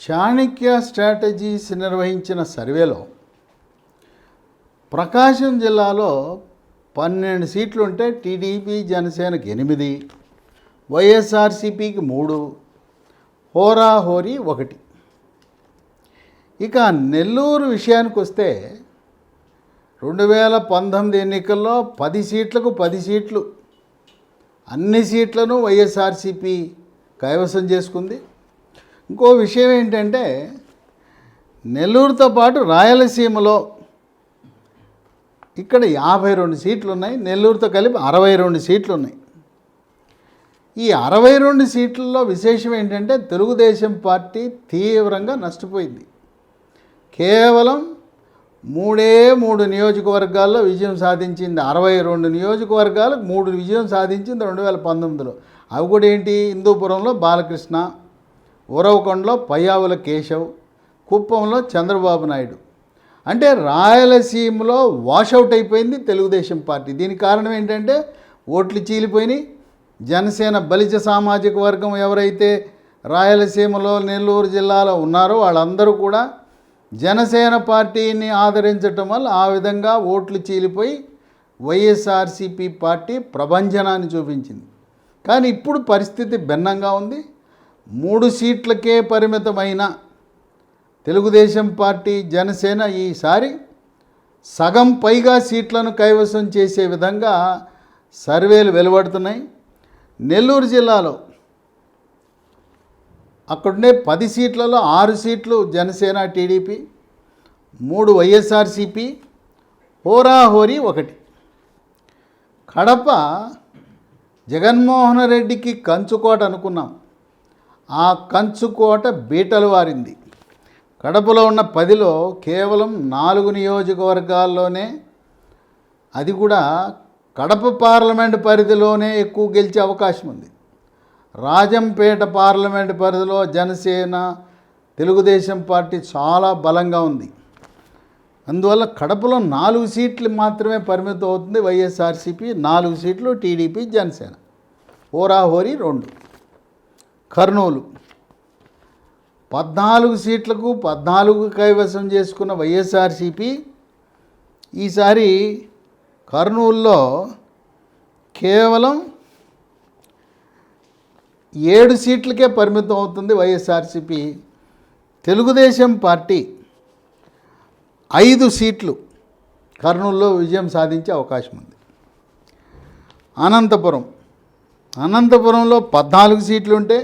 Chanakya strategies నిర్వహించిన సర్వేలో ప్రకాశం జిల్లాలో 12 సీట్లు ఉంటే టీడీపీ జనసేనకి 8, వైఎస్ఆర్సీపీకి 3, హోరాహోరీ 1. ఇక నెల్లూరు విషయానికి వస్తే 2019 ఎన్నికల్లో 10 సీట్లకు 10 సీట్లు అన్ని సీట్లను వైఎస్ఆర్సీపీ కైవసం చేసుకుంది. ఇంకో విషయం ఏంటంటే నెల్లూరుతో పాటు రాయలసీమలో ఇక్కడ 52 సీట్లు ఉన్నాయి, నెల్లూరుతో కలిపి 62 సీట్లు ఉన్నాయి. ఈ 62 సీట్లలో విశేషం ఏంటంటే తెలుగుదేశం పార్టీ తీవ్రంగా నష్టపోయింది. కేవలం 3 నియోజకవర్గాల్లో విజయం సాధించింది. 62 నియోజకవర్గాలకు 3 విజయం సాధించింది 2019లో. అవి కూడా ఏంటి? హిందూపురంలో బాలకృష్ణ, ఉరవకొండలో పయ్యావుల కేశవ్, కుప్పంలో చంద్రబాబు నాయుడు. అంటే రాయలసీమలో వాషౌట్ అయిపోయింది తెలుగుదేశం పార్టీ. దీనికి కారణం ఏంటంటే ఓట్లు చీలిపోయినాయి. జనసేన బలిజ సామాజిక వర్గం ఎవరైతే రాయలసీమలో నెల్లూరు జిల్లాలో ఉన్నారో వాళ్ళందరూ కూడా జనసేన పార్టీని ఆదరించటం వల్ల ఆ విధంగా ఓట్లు చీలిపోయి వైఎస్ఆర్సీపీ పార్టీ ప్రభంజనాన్ని చూపించింది. కానీ ఇప్పుడు పరిస్థితి భిన్నంగా ఉంది. 3 సీట్లకే పరిమితమైన తెలుగుదేశం పార్టీ జనసేన ఈసారి సగం పైగా సీట్లను కైవసం చేసే విధంగా సర్వేలు వెలువడుతున్నాయి. నెల్లూరు జిల్లాలో అక్కడుండే 10 సీట్లలో 6 సీట్లు జనసేన టీడీపీ, 3 వైఎస్ఆర్సీపీ, హోరాహోరీ 1. కడప జగన్మోహన్ రెడ్డికి కంచుకోట అనుకున్నాం. ఆ కంచుకోట బీటలు వారింది. కడపలో ఉన్న 10లో కేవలం 4 నియోజకవర్గాల్లోనే, అది కూడా కడప పార్లమెంటు పరిధిలోనే ఎక్కువ గెలిచే అవకాశం ఉంది. రాజంపేట పార్లమెంటు పరిధిలో జనసేన తెలుగుదేశం పార్టీ చాలా బలంగా ఉంది. అందువల్ల కడపలో 4 సీట్లు మాత్రమే పరిమితం అవుతుంది వైఎస్ఆర్సీపీ, 4 సీట్లు టీడీపీ జనసేన, హోరాహోరీ 2. కర్నూలు 14 సీట్లకు 14 కైవసం చేసుకున్న వైఎస్ఆర్సీపీ ఈసారి కర్నూలులో కేవలం 7 సీట్లకే పరిమితం అవుతుంది వైఎస్ఆర్సీపీ. తెలుగుదేశం పార్టీ 5 సీట్లు కర్నూలులో విజయం సాధించే అవకాశం ఉంది. అనంతపురంలో 14 సీట్లు ఉంటే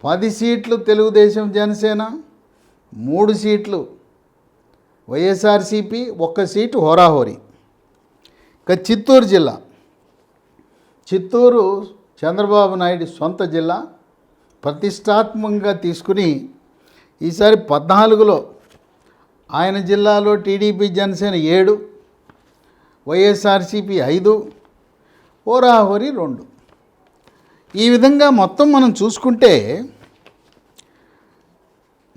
10 సీట్లు తెలుగుదేశం జనసేన, 3 సీట్లు వైఎస్ఆర్సీపీ, 1 సీటు హోరాహోరీ. ఇక చిత్తూరు చంద్రబాబు నాయుడు సొంత జిల్లా, ప్రతిష్టాత్మకంగా తీసుకుని ఈసారి 14లో ఆయన జిల్లాలో టీడీపీ జనసేన 7, వైఎస్ఆర్సీపీ 5, హోరాహోరీ 2. ఈ విధంగా మొత్తం మనం చూసుకుంటే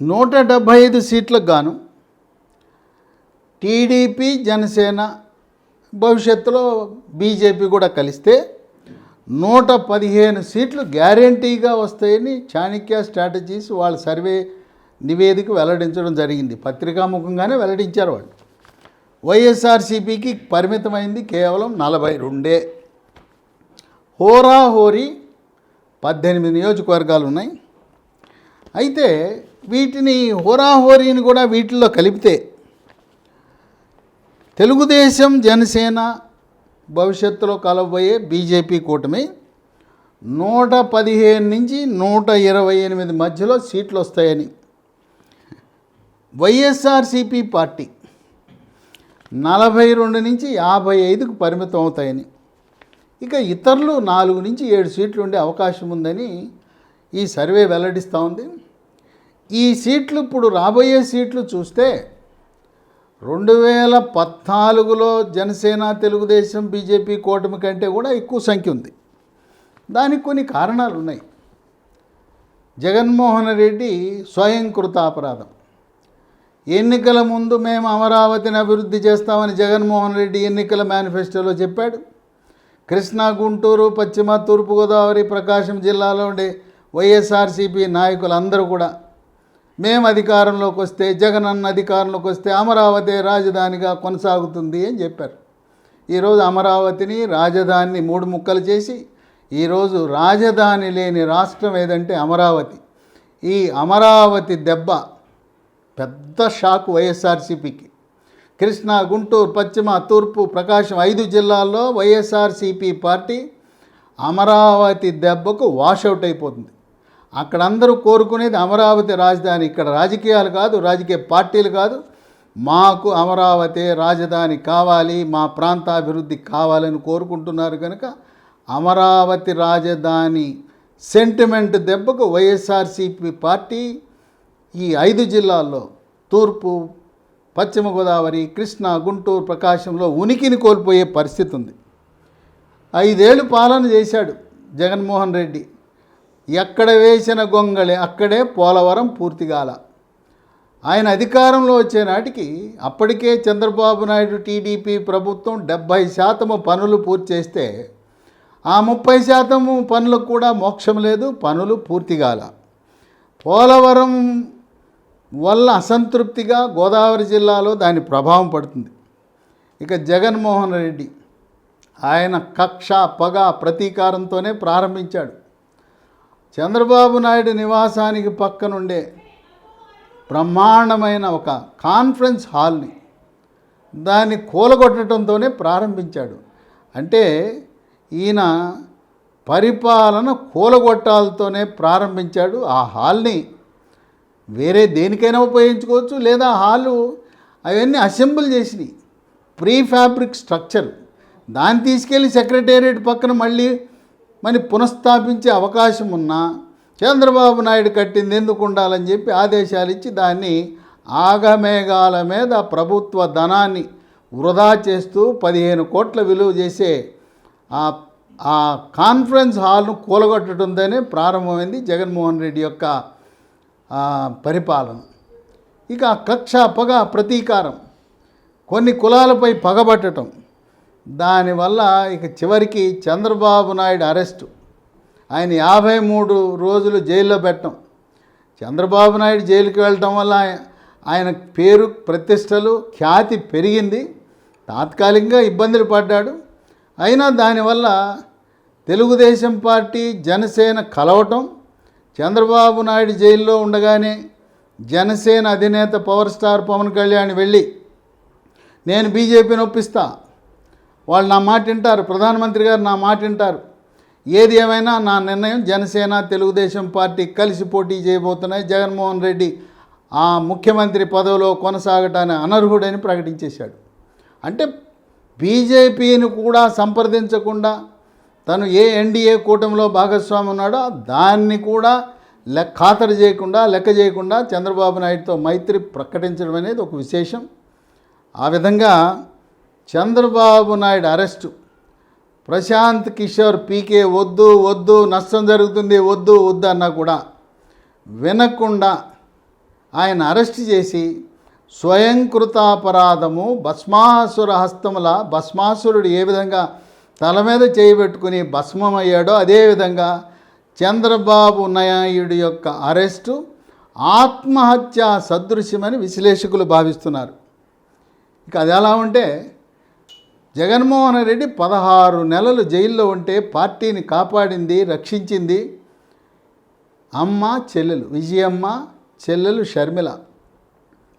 175 సీట్లకు గాను టీడీపీ జనసేన, భవిష్యత్తులో బీజేపీ కూడా కలిస్తే 115 సీట్లు గ్యారంటీగా వస్తాయని చాణక్య స్ట్రాటజీస్ వాళ్ళ సర్వే నివేదిక వెల్లడించడం జరిగింది. పత్రికాముఖంగానే వెల్లడించారు వాళ్ళు. వైఎస్ఆర్సీపీకి పరిమితమైంది కేవలం 42. హోరాహోరీ 18 నియోజకవర్గాలు ఉన్నాయి. అయితే వీటిని హోరాహోరీని కూడా వీటిల్లో కలిపితే తెలుగుదేశం జనసేన భవిష్యత్తులో కలవబోయే బీజేపీ కూటమి 115 నుంచి 128 మధ్యలో సీట్లు వస్తాయని, వైఎస్ఆర్సీపీ పార్టీ 42 నుంచి 55కు పరిమితం అవుతాయని, ఇక ఇతరులు 4 నుంచి 7 సీట్లు ఉండే అవకాశం ఉందని ఈ సర్వే వెల్లడిస్తూ ఉంది. ఈ సీట్లు ఇప్పుడు రాబోయే సీట్లు చూస్తే 2014లో జనసేన తెలుగుదేశం బీజేపీ కూటమి కంటే కూడా ఎక్కువ సంఖ్య ఉంది. దానికి కొన్ని కారణాలు ఉన్నాయి. జగన్మోహన్ రెడ్డి స్వయంకృతాపరాధం. ఎన్నికల ముందు మేము అమరావతిని అభివృద్ధి చేస్తామని జగన్మోహన్ రెడ్డి ఎన్నికల మేనిఫెస్టోలో చెప్పాడు. కృష్ణా, గుంటూరు, పశ్చిమ తూర్పుగోదావరి, ప్రకాశం జిల్లాలో ఉండే వైఎస్ఆర్సీపీ నాయకులందరూ కూడా మేము అధికారంలోకి వస్తే, జగనన్న అధికారంలోకి వస్తే అమరావతి రాజధానిగా కొనసాగుతుంది అని చెప్పారు. ఈరోజు అమరావతిని రాజధానిని 3 ముక్కలు చేసి ఈరోజు రాజధాని లేని రాష్ట్రం ఏదంటే అమరావతి. ఈ అమరావతి దెబ్బ పెద్ద షాక్ వైఎస్ఆర్సీపీకి. కృష్ణా, గుంటూరు, పశ్చిమ, తూర్పు, ప్రకాశం 5 జిల్లాల్లో వైఎస్ఆర్సీపీ పార్టీ అమరావతి దెబ్బకు వాషౌట్ అయిపోతుంది. అక్కడ అందరూ కోరుకునేది అమరావతి రాజధాని. ఇక్కడ రాజకీయాలు కాదు, రాజకీయ పార్టీలు కాదు, మాకు అమరావతి రాజధాని కావాలి, మా ప్రాంతాభివృద్ధి కావాలని కోరుకుంటున్నారు. కనుక అమరావతి రాజధాని సెంటిమెంట్ దెబ్బకు వైఎస్ఆర్సీపీ పార్టీ ఈ 5 జిల్లాల్లో తూర్పు, పశ్చిమ గోదావరి, కృష్ణా, గుంటూరు, ప్రకాశంలో ఉనికిని కోల్పోయే పరిస్థితి ఉంది. 5 ఏళ్ళు పాలన చేశాడు జగన్మోహన్ రెడ్డి. ఎక్కడ వేసిన గొంగళి అక్కడే పోలవరం పూర్తిగాల. ఆయన అధికారంలో వచ్చే నాటికి అప్పటికే చంద్రబాబు నాయుడు టీడీపీ ప్రభుత్వం 70% పనులు పూర్తి చేస్తే ఆ 30% పనులకు కూడా మోక్షం లేదు, పనులు పూర్తిగాల. పోలవరం వల్ల అసంతృప్తిగా గోదావరి జిల్లాలో దాని ప్రభావం పడుతుంది. ఇక జగన్మోహన్ రెడ్డి ఆయన కక్ష, పగ, ప్రతీకారంతోనే ప్రారంభించాడు. చంద్రబాబు నాయుడు నివాసానికి పక్కనుండే బ్రహ్మాండమైన ఒక కాన్ఫరెన్స్ హాల్ని దాన్ని కూలగొట్టడంతోనే ప్రారంభించాడు. అంటే ఈయన పరిపాలన కూలగొట్టాలతోనే ప్రారంభించాడు. ఆ హాల్ని వేరే దేనికైనా ఉపయోగించుకోవచ్చు, లేదా హాలు అవన్నీ అసెంబుల్ చేసినాయి, ప్రీ ఫ్యాబ్రిక్ స్ట్రక్చర్. దాన్ని తీసుకెళ్ళి సెక్రటేరియట్ పక్కన మళ్ళీ పునఃస్థాపించే అవకాశం ఉన్నా చంద్రబాబు నాయుడు కట్టింది ఎందుకు ఉండాలని చెప్పి ఆదేశాలు ఇచ్చి దాన్ని ఆగమేఘాల మీద ప్రభుత్వ ధనాన్ని వృధా చేస్తూ 15 కోట్ల విలువ చేసే ఆ కాన్ఫరెన్స్ హాల్ను కూలగొట్టడంతోనే ప్రారంభమైంది జగన్మోహన్ రెడ్డి యొక్క పరిపాలన. ఇక కక్ష, పగ, ప్రతీకారం, కొన్ని కులాలపై పగబట్టడం, దానివల్ల ఇక చివరికి చంద్రబాబు నాయుడు అరెస్టు, ఆయన 53 రోజులు జైల్లో పెట్టడం. చంద్రబాబు నాయుడు జైలుకి వెళ్ళటం వల్ల ఆయన పేరు, ప్రతిష్టలు, ఖ్యాతి పెరిగింది. తాత్కాలికంగా ఇబ్బందులు పడ్డాడు. అయినా దానివల్ల తెలుగుదేశం పార్టీ, జనసేన కలవటం, చంద్రబాబు నాయుడు జైల్లో ఉండగానే జనసేన అధినేత పవర్ స్టార్ పవన్ కళ్యాణ్ వెళ్ళి నేను బీజేపీని ఒప్పిస్తా, వాళ్ళు నా మాట వింటారు, ప్రధానమంత్రి గారు నా మాట వింటారు, ఏది ఏమైనా నా నిర్ణయం, జనసేన తెలుగుదేశం పార్టీ కలిసి పోటీ చేయబోతున్నాయి, జగన్మోహన్ రెడ్డి ఆ ముఖ్యమంత్రి పదవిలో కొనసాగటానికి అనర్హుడని ప్రకటించేశాడు. అంటే బీజేపీని కూడా సంప్రదించకుండా తను ఏ ఎన్డీఏ కూటమిలో భాగస్వామి ఉన్నాడో దాన్ని కూడా ఖాతరు చేయకుండా, లెక్క చేయకుండా చంద్రబాబు నాయుడుతో మైత్రి ప్రకటించడం అనేది ఒక విశేషం. ఆ విధంగా చంద్రబాబు నాయుడు అరెస్టు, ప్రశాంత్ కిషోర్ పీకే వద్దు వద్దు, నష్టం జరుగుతుంది, వద్దు వద్దు అన్నా కూడా వినకుండా ఆయన అరెస్ట్ చేసి స్వయంకృతాపరాధము, భస్మాసుర హస్తముల, భస్మాసురుడు ఏ విధంగా తల మీద చేయబెట్టుకుని భస్మమయ్యాడో అదేవిధంగా చంద్రబాబు నాయుడు యొక్క అరెస్టు ఆత్మహత్య సదృశ్యమని విశ్లేషకులు భావిస్తున్నారు. ఇక అది ఎలా ఉంటే జగన్మోహన్ రెడ్డి 16 నెలలు జైల్లో ఉంటే పార్టీని కాపాడింది, రక్షించింది అమ్మ, చెల్లెలు విజయమ్మ, చెల్లెలు షర్మిల.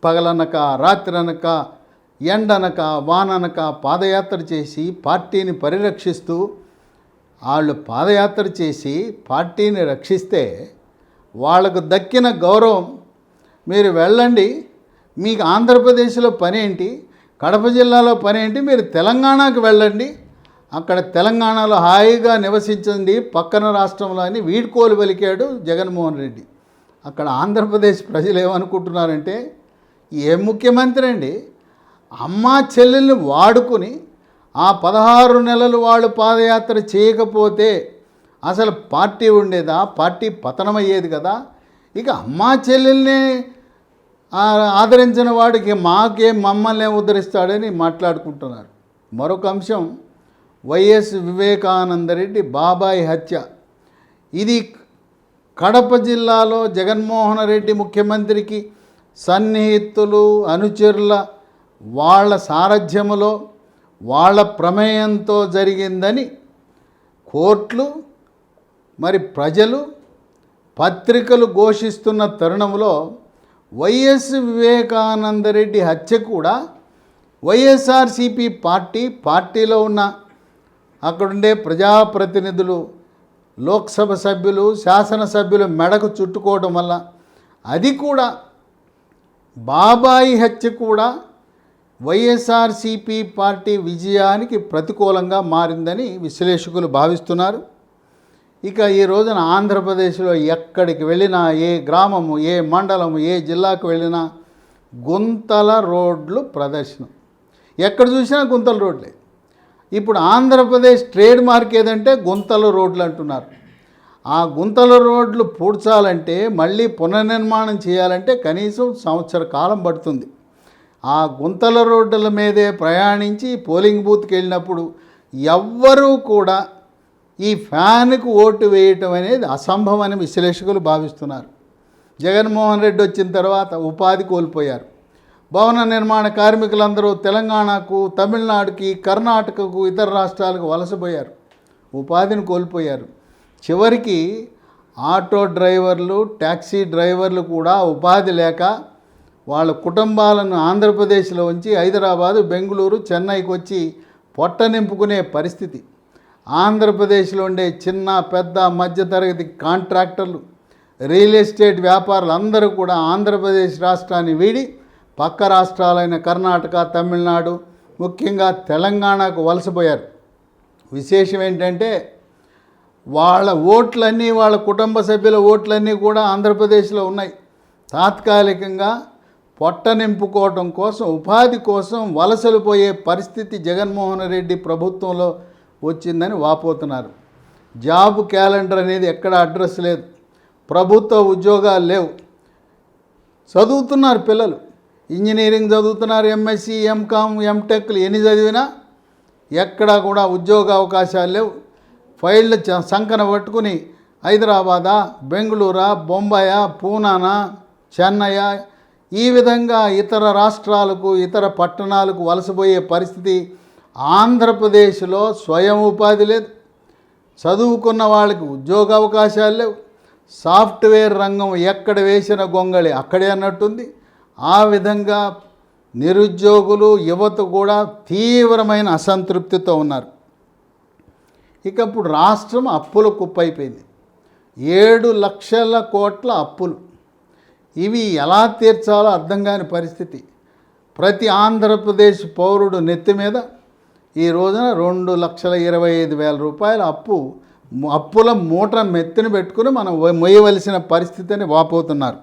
పగలనక, రాత్రనక, ఎండనక, వాననక పాదయాత్ర చేసి పార్టీని పరిరక్షిస్తూ, వాళ్ళు పాదయాత్ర చేసి పార్టీని రక్షిస్తే వాళ్ళకు దక్కిన గౌరవం, మీరు వెళ్ళండి, మీకు ఆంధ్రప్రదేశ్లో పనేంటి, కడప జిల్లాలో పనేంటి, మీరు తెలంగాణకు వెళ్ళండి, అక్కడ తెలంగాణలో హాయిగా నివసించండి పక్కన రాష్ట్రంలో అని వీడ్కోలు పలికాడు జగన్మోహన్ రెడ్డి. అక్కడ ఆంధ్రప్రదేశ్ ప్రజలు ఏమనుకుంటున్నారంటే, ఏ ముఖ్యమంత్రి అండి, అమ్మా చెల్లెల్ని వాడుకుని ఆ 16 నెలలు వాళ్ళు పాదయాత్ర చేయకపోతే అసలు పార్టీ ఉండేదా, పార్టీ పతనమయ్యేది కదా. ఇక అమ్మా చెల్లెల్ని ఆదరించిన వాడికి మమ్మల్ని ఉద్ధరిస్తాడని మాట్లాడుకుంటున్నారు. మరొక అంశం, వైఎస్ వివేకానందరెడ్డి బాబాయ్ హత్య. ఇది కడప జిల్లాలో జగన్మోహన్ రెడ్డి ముఖ్యమంత్రికి సన్నిహితులు అనుచరుల వాళ్ళ సారథ్యములో వాళ్ళ ప్రమేయంతో జరిగిందని కోర్టులు మరి ప్రజలు పత్రికలు ఘోషిస్తున్న తరుణంలో వైఎస్ వివేకానందరెడ్డి హత్య కూడా వైఎస్ఆర్సీపీ పార్టీలో ఉన్న అక్కడుండే ప్రజాప్రతినిధులు, లోక్సభ సభ్యులు, శాసనసభ్యులు మెడకు చుట్టుకోవడం వల్ల, అది కూడా బాబాయి హత్య కూడా వైఎస్ఆర్సీపీ పార్టీ విజయానికి ప్రతికూలంగా మారిందని విశ్లేషకులు భావిస్తున్నారు. ఇక ఈ రోజున ఆంధ్రప్రదేశ్లో ఎక్కడికి వెళ్ళినా, ఏ గ్రామము, ఏ మండలము, ఏ జిల్లాకు వెళ్ళినా గుంతల రోడ్లు ప్రదర్శనం. ఎక్కడ చూసినా గుంతల రోడ్లే. ఇప్పుడు ఆంధ్రప్రదేశ్ ట్రేడ్ మార్క్ ఏదంటే గుంతల రోడ్లు అంటున్నారు. ఆ గుంతల రోడ్లు పూడ్చాలంటే, మళ్ళీ పునర్నిర్మాణం చేయాలంటే కనీసం సంవత్సర కాలం పడుతుంది. ఆ గుంతల రోడ్ల మీదే ప్రయాణించి పోలింగ్ బూత్కి వెళ్ళినప్పుడు ఎవ్వరూ కూడా ఈ ఫ్యాన్కు ఓటు వేయటం అనేది అసంభవం అని విశ్లేషకులు భావిస్తున్నారు. జగన్మోహన్ రెడ్డి వచ్చిన తర్వాత ఉపాధి కోల్పోయారు. భవన నిర్మాణ కార్మికులందరూ తెలంగాణకు, తమిళనాడుకి, కర్ణాటకకు, ఇతర రాష్ట్రాలకు వలసపోయారు, ఉపాధిని కోల్పోయారు. చివరికి ఆటో డ్రైవర్లు, ట్యాక్సీ డ్రైవర్లు కూడా ఉపాధి లేక వాళ్ళ కుటుంబాలను ఆంధ్రప్రదేశ్లో ఉంచి హైదరాబాదు, బెంగళూరు, చెన్నైకి వచ్చి పొట్ట నింపుకునే పరిస్థితి. ఆంధ్రప్రదేశ్లో ఉండే చిన్న, పెద్ద, మధ్యతరగతి కాంట్రాక్టర్లు, రియల్ ఎస్టేట్ వ్యాపారులు అందరూ కూడా ఆంధ్రప్రదేశ్ రాష్ట్రాన్ని వీడి పక్క రాష్ట్రాలైన కర్ణాటక, తమిళనాడు, ముఖ్యంగా తెలంగాణకు వలసపోయారు. విశేషం ఏంటంటే వాళ్ళ ఓట్లన్నీ, వాళ్ళ కుటుంబ సభ్యుల ఓట్లన్నీ కూడా ఆంధ్రప్రదేశ్లో ఉన్నాయి. తాత్కాలికంగా పొట్ట నింపుకోవటం కోసం, ఉపాధి కోసం వలసలు పోయే పరిస్థితి జగన్మోహన్ రెడ్డి ప్రభుత్వంలో వచ్చిందని వాపోతున్నారు. జాబ్ క్యాలెండర్ అనేది ఎక్కడ అడ్రస్ లేదు, ప్రభుత్వ ఉద్యోగాలు లేవు. చదువుతున్నారు పిల్లలు, ఇంజనీరింగ్ చదువుతున్నారు, ఎంఎస్సి, ఎంకామ్, ఎంటెక్లు ఎన్ని చదివినా ఎక్కడా కూడా ఉద్యోగ అవకాశాలు లేవు. ఫైళ్ళు సంకన పట్టుకుని హైదరాబాదా, బెంగళూరా, బొంబాయా, పూనానా, చెన్నయ్య, ఈ విధంగా ఇతర రాష్ట్రాలకు, ఇతర పట్టణాలకు వలసపోయే పరిస్థితి. ఆంధ్రప్రదేశ్లో స్వయం ఉపాధి లేదు, చదువుకున్న వాళ్ళకి ఉద్యోగ అవకాశాలు లేవు. సాఫ్ట్వేర్ రంగం ఎక్కడ వేసిన గొంగళి అక్కడే అన్నట్టుంది. ఆ విధంగా నిరుద్యోగులు, యువత కూడా తీవ్రమైన అసంతృప్తితో ఉన్నారు. ఇక ఇప్పుడు రాష్ట్రం అప్పుల కుప్పైపోయింది. 7 లక్షల కోట్ల అప్పులు. ఇవి ఎలా తీర్చాలో అర్థం కాని పరిస్థితి. ప్రతి ఆంధ్రప్రదేశ్ పౌరుడు నెత్తి మీద ఈ రోజున 2,25,000 రూపాయల అప్పుల మూట మెత్తిన పెట్టుకుని మనం మొయ్యవలసిన పరిస్థితిని వాపోతున్నారు.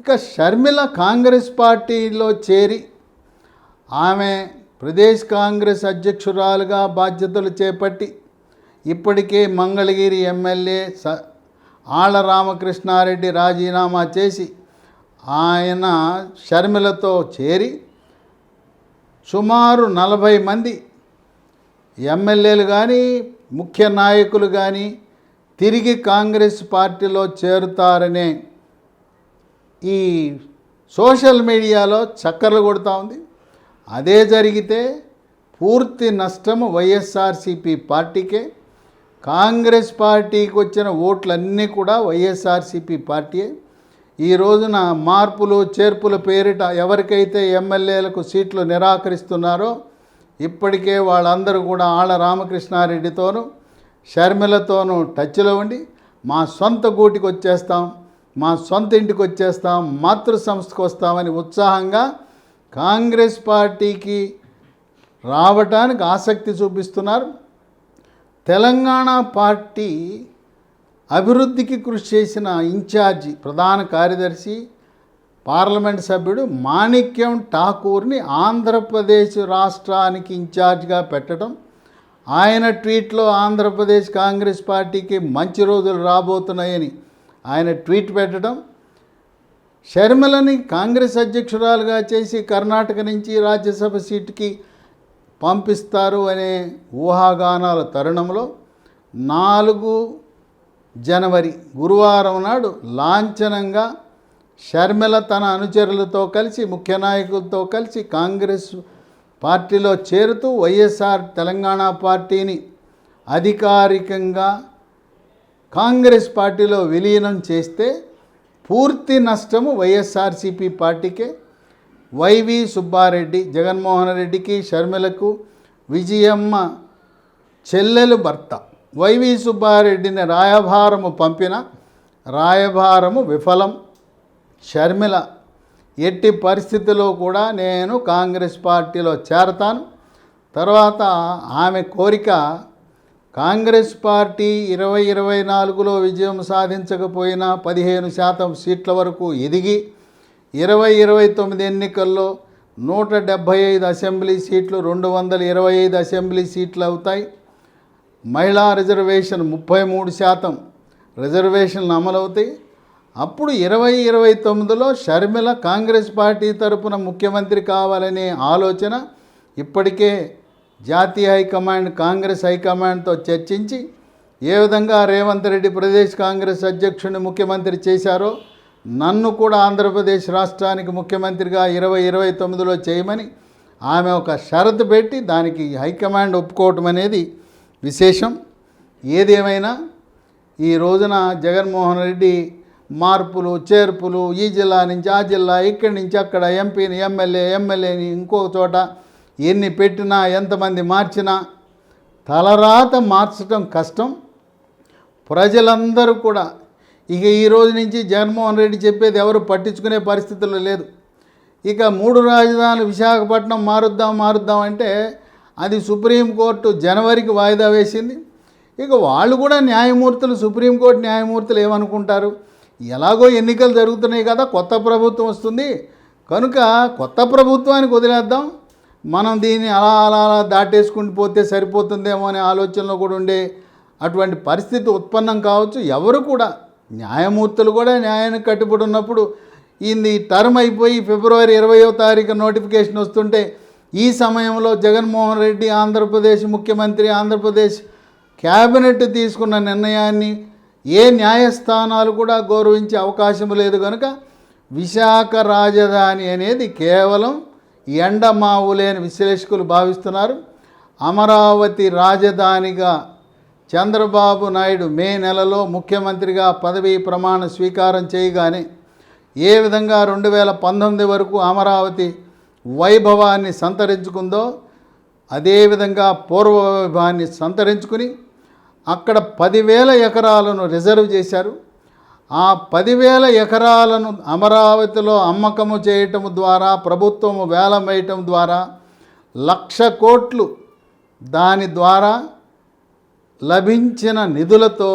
ఇక షర్మిల కాంగ్రెస్ పార్టీలో చేరి ఆమె ప్రదేశ్ కాంగ్రెస్ అధ్యక్షురాలుగా బాధ్యతలు చేపట్టి ఇప్పటికే మంగళగిరి ఎమ్మెల్యే ఆళ్ల రామకృష్ణారెడ్డి రాజీనామా చేసి ఆయన షర్మిలతో చేరి సుమారు 40 మంది ఎమ్మెల్యేలు కానీ, ముఖ్య నాయకులు కానీ తిరిగి కాంగ్రెస్ పార్టీలో చేరుతారనే ఈ సోషల్ మీడియాలో చక్కర్లు కొడుతూ ఉంది. అదే జరిగితే పూర్తి నష్టము వైఎస్ఆర్సీపీ పార్టీకే. కాంగ్రెస్ పార్టీకి వచ్చిన ఓట్లన్నీ కూడా వైఎస్ఆర్సీపీ పార్టీయే. ఈ రోజున మార్పులు చేర్పుల పేరిట ఎవరికైతే ఎమ్మెల్యేలకు సీట్లు నిరాకరిస్తున్నారో ఇప్పటికే వాళ్ళందరూ కూడా ఆళ్ల రామకృష్ణారెడ్డితోనూ షర్మిలతోనూ టచ్లో ఉండి మా సొంత గూటికి వచ్చేస్తాం, మా సొంత ఇంటికి వచ్చేస్తాం, మాతృ సంస్థకు వస్తామని ఉత్సాహంగా కాంగ్రెస్ పార్టీకి రావటానికి ఆసక్తి చూపిస్తున్నారు. తెలంగాణ పార్టీ అభివృద్ధికి కృషి చేసిన ఇన్ఛార్జి, ప్రధాన కార్యదర్శి, పార్లమెంట్ సభ్యుడు మాణిక్యం ఠాకూర్ని ఆంధ్రప్రదేశ్ రాష్ట్రానికి ఇన్ఛార్జిగా పెట్టడం, ఆయన ట్వీట్లో ఆంధ్రప్రదేశ్ కాంగ్రెస్ పార్టీకి మంచి రోజులు రాబోతున్నాయని ఆయన ట్వీట్ పెట్టడం, షర్మిలని కాంగ్రెస్ అధ్యక్షురాలుగా చేసి కర్ణాటక నుంచి రాజ్యసభ సీటుకి పంపిస్తారు అనే ఊహాగానాల తరుణంలో 4 జనవరి గురువారం నాడు లాంఛనంగా షర్మిల తన అనుచరులతో కలిసి ముఖ్య నాయకులతో కలిసి కాంగ్రెస్ పార్టీలో చేరుతూ వైఎస్ఆర్ తెలంగాణ పార్టీని అధికారికంగా కాంగ్రెస్ పార్టీలో విలీనం చేస్తే పూర్తి నష్టము వైఎస్ఆర్సీపీ పార్టీకే. వైవి సుబ్బారెడ్డి జగన్మోహన్ రెడ్డికి షర్మిలకు విజయమ్మ చెల్లెలు భర్త వైవి సుబ్బారెడ్డిని రాయభారము పంపిన రాయభారము విఫలం. షర్మిల ఎట్టి పరిస్థితిలో కూడా నేను కాంగ్రెస్ పార్టీలో చేరతాను. తర్వాత ఆమె కోరిక కాంగ్రెస్ పార్టీ 2024లో విజయం సాధించకపోయినా 15% సీట్ల వరకు ఎదిగి 2029 ఎన్నికల్లో 175 అసెంబ్లీ సీట్లు 225 అసెంబ్లీ సీట్లు అవుతాయి. మహిళా రిజర్వేషన్ 33% రిజర్వేషన్లు అమలవుతాయి. అప్పుడు 2029లో షర్మిల కాంగ్రెస్ పార్టీ తరపున ముఖ్యమంత్రి కావాలనే ఆలోచన ఇప్పటికే జాతీయ హైకమాండ్ కాంగ్రెస్ హైకమాండ్తో చర్చించి ఏ విధంగా రేవంత్ రెడ్డి ప్రదేశ్ కాంగ్రెస్ అధ్యక్షుడిని ముఖ్యమంత్రి చేశారో నన్ను కూడా ఆంధ్రప్రదేశ్ రాష్ట్రానికి ముఖ్యమంత్రిగా 2029లో చేయమని ఆమె ఒక షరతు పెట్టి దానికి హైకమాండ్ ఒప్పుకోవటం అనేది విశేషం. ఏదేమైనా ఈ రోజున జగన్మోహన్ రెడ్డి మార్పులు చేర్పులు ఈ జిల్లా నుంచి ఆ జిల్లా ఇక్కడి నుంచి అక్కడ ఎంపీని ఎమ్మెల్యేని ఇంకొక చోట ఎన్ని పెట్టినా ఎంతమంది మార్చినా తలరాత మార్చడం కష్టం. ప్రజలందరూ కూడా ఇక ఈ రోజు నుంచి జగన్మోహన్ రెడ్డి చెప్పేది ఎవరు పట్టించుకునే పరిస్థితుల్లో లేదు. ఇక 3 రాజధానులు విశాఖపట్నం మారుద్దాం అంటే అది సుప్రీంకోర్టు జనవరికి వాయిదా వేసింది. ఇక వాళ్ళు కూడా న్యాయమూర్తులు సుప్రీంకోర్టు న్యాయమూర్తులు ఏమనుకుంటారు, ఎలాగో ఎన్నికలు జరుగుతున్నాయి కదా, కొత్త ప్రభుత్వం వస్తుంది కనుక కొత్త ప్రభుత్వానికి వదిలేద్దాం, మనం దీన్ని అలా దాటేసుకుంటూ పోతే సరిపోతుందేమో అనే ఆలోచనలో కూడా ఉండే అటువంటి పరిస్థితి ఉత్పన్నం కావచ్చు. ఎవరు కూడా న్యాయమూర్తులు కూడా న్యాయానికి కట్టుబడి ఉన్నప్పుడు ఈ టర్మ్ అయిపోయి ఫిబ్రవరి 20వ తారీఖు నోటిఫికేషన్ వస్తుంటే ఈ సమయంలో జగన్మోహన్ రెడ్డి ఆంధ్రప్రదేశ్ ముఖ్యమంత్రి ఆంధ్రప్రదేశ్ క్యాబినెట్ తీసుకున్న నిర్ణయాన్ని ఏ న్యాయస్థానాలు కూడా గౌరవించే అవకాశం లేదు. కనుక విశాఖ రాజధాని అనేది కేవలం ఎండమావులేని విశ్లేషకులు భావిస్తున్నారు. అమరావతి రాజధానిగా చంద్రబాబు నాయుడు మే నెలలో ముఖ్యమంత్రిగా పదవీ ప్రమాణ స్వీకారం చేయగానే ఏ విధంగా 2019 వరకు అమరావతి వైభవాన్ని సంతరించుకుందో అదేవిధంగా పూర్వ వైభవాన్ని సంతరించుకుని అక్కడ 10,000 ఎకరాలను రిజర్వ్ చేశారు. ఆ 10,000 ఎకరాలను అమరావతిలో అమ్మకము చేయటం ద్వారా ప్రభుత్వము వేలం వేయటం ద్వారా 1,00,000 కోట్లు దాని ద్వారా లభించిన నిధులతో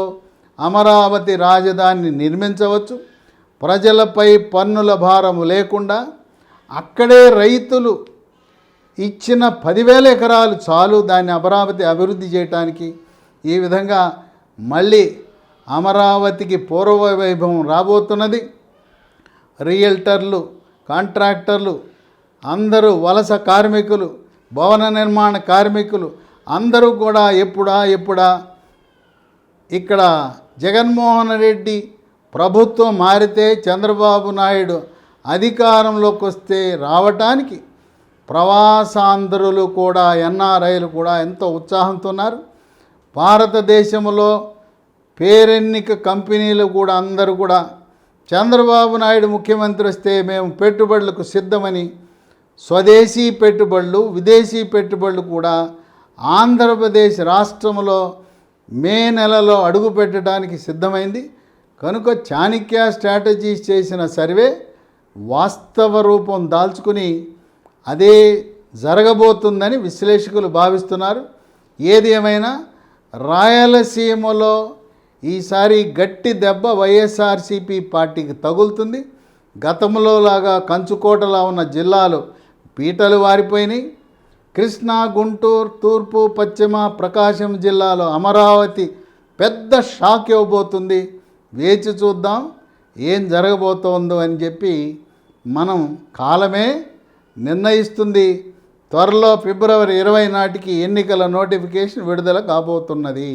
అమరావతి రాజధానిని నిర్మించవచ్చు. ప్రజలపై పన్నుల భారం లేకుండా అక్కడే రైతులు ఇచ్చిన 10,000 ఎకరాలు చాలు దాన్ని అమరావతి అభివృద్ధి చేయటానికి. ఈ విధంగా మళ్ళీ అమరావతికి పూర్వ వైభవం రాబోతున్నది. రియల్టర్లు కాంట్రాక్టర్లు అందరూ వలస కార్మికులు భవన నిర్మాణ కార్మికులు అందరూ కూడా ఎప్పుడా ఇక్కడ జగన్మోహన్ రెడ్డి ప్రభుత్వం మారితే చంద్రబాబు నాయుడు అధికారంలోకి వస్తే రావటానికి ప్రవాసాంధ్రులు కూడా ఎన్ఆర్ఐలు కూడా ఎంతో ఉత్సాహంతో ఉన్నారు. భారతదేశంలో పేరెన్నిక కంపెనీలు కూడా అందరూ కూడా చంద్రబాబు నాయుడు ముఖ్యమంత్రి వస్తే మేము పెట్టుబడులకు సిద్ధమని స్వదేశీ పెట్టుబడులు విదేశీ పెట్టుబడులు కూడా ఆంధ్రప్రదేశ్ రాష్ట్రంలో మే నెలలో అడుగు పెట్టడానికి సిద్ధమైంది. కనుక చాణక్య స్ట్రాటజీస్ చేసిన సర్వే వాస్తవ రూపం దాల్చుకుని అదే జరగబోతుందని విశ్లేషకులు భావిస్తున్నారు. ఏది ఏమైనా రాయలసీమలో ఈసారి గట్టి దెబ్బ వైఎస్ఆర్సీపీ పార్టీకి తగులుతుంది. గతంలో లాగా కంచుకోటలా ఉన్న జిల్లాలు పీటలు వారిపోయినాయి. కృష్ణా గుంటూరు తూర్పు పశ్చిమ ప్రకాశం జిల్లాలో అమరావతి పెద్ద షాక్ ఇవ్వబోతుంది. వేచి చూద్దాం ఏం జరగబోతోందో అని చెప్పి మనం కాలమే నిర్ణయిస్తుంది. త్వరలో ఫిబ్రవరి 20 నాటికి ఎన్నికల నోటిఫికేషన్ విడుదల కాబోతున్నది.